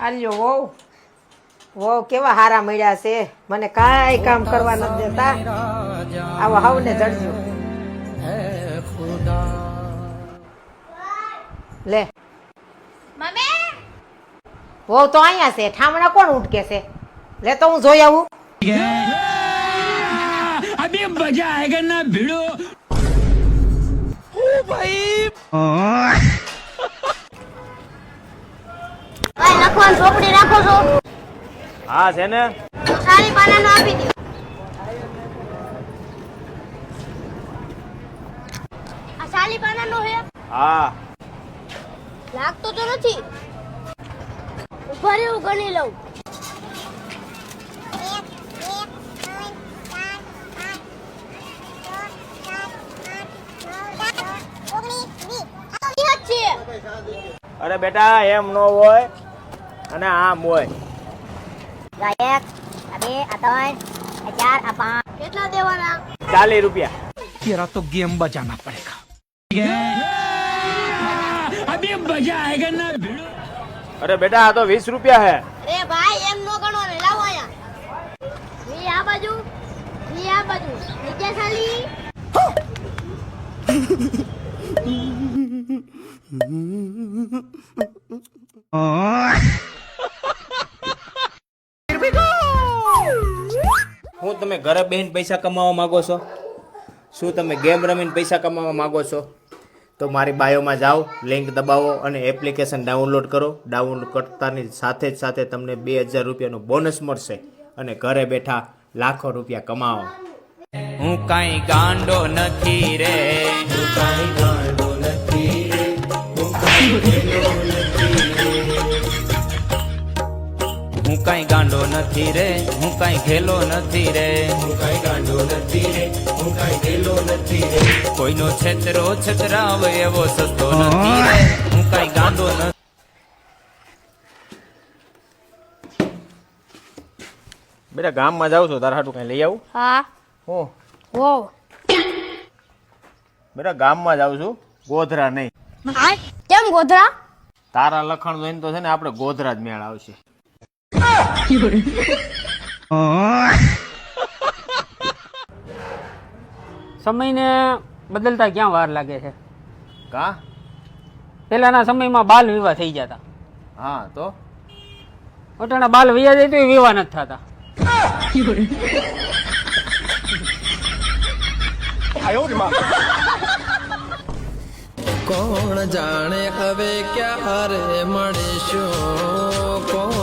આલ્યો વહુ વહુ કેવા હારા મળ્યા છે, મને કાંઈ કામ કરવા નથી દેતા. આવો હવને જડજો. લે મમ્મી વહુ તો અહીંયા છે, ઠામણા કોણ ઉઠકે છે? લે તો હું જોઈ આવું. अभी मजा आएगा ना भिड़ो. ओ भाई ભાઈ લખવાનું ચોપડી રાખો છો? હા છે ને. સારી પાનાનો આપી દો. આ સાલી પાનાનો હે? હા લાગતો તો નથી. ઉભા રહે હું ગણી લઉં. અરે બેટા એમ નો હોય અને આમ હોય. આ 1 આ 2 આ 3 આ 4 આ 5 કેટલા દેવાના? 40 રૂપિયા. तेरा तो गेम बजाना पड़ेगा. अभी मजा आएगा ना भिड़ो. અરે બેટા આ તો 20 રૂપિયા હે. અરે ભાઈ એમ નો ગણો ને, લાવો અહીંયા. વી આ બાજુ, વી આ બાજુ. નીચે સાલી. શું તમે ઘરે બેહીને પૈસા કમાવા માંગો છો? શું તમે ગેમ રમીને પૈસા કમાવા માંગો છો? તો મારી બાયોમાં જાઓ, લિંક દબાવો અને એપ્લિકેશન ડાઉનલોડ કરો. ડાઉનલોડ કરતાની સાથે જ સાથે તમને 2000 રૂપિયાનું બોનસ મળશે અને ઘરે બેઠા લાખો રૂપિયા કમાવો. હું કાંઈ ગાંડો નથી રે, હું કાંઈ ગાંડો નથી રે, હું કાંઈ ઘેલો નથી રે, હું કાંઈ ગાંડો નથી રે, હું કાંઈ ઘેલો નથી રે, હું કાંઈ ગાંડો નથી રે, હું કાંઈ ઘેલો નથી રે, કોઈનો છેતરો છતરાવ એવો સસ્તો નથી રે, હું કાંઈ ગાંડો નથી. બેટા ગામમાં જાઉં છું, તારા હાટું કઈ લઈ આવું? હા હું વો બેટા ગામમાં જાઉં છું, ગોધરા નહીં. કેમ ગોધરા? તારા લખણ જોઈને તો છે ને આપણે ગોધરા જ મેળ આવશે. સમયને બદલતા ક્યાં વાર લાગે છે? કા? પહેલાના સમયમાં બાલ વિવાહ થઈ જતા, હા તો અટાણા બાલ વિવાહ જાય તો એ વિવાહ નથી થતા. કોણ જાણે હવે ક્યારે મળીશું, કોણ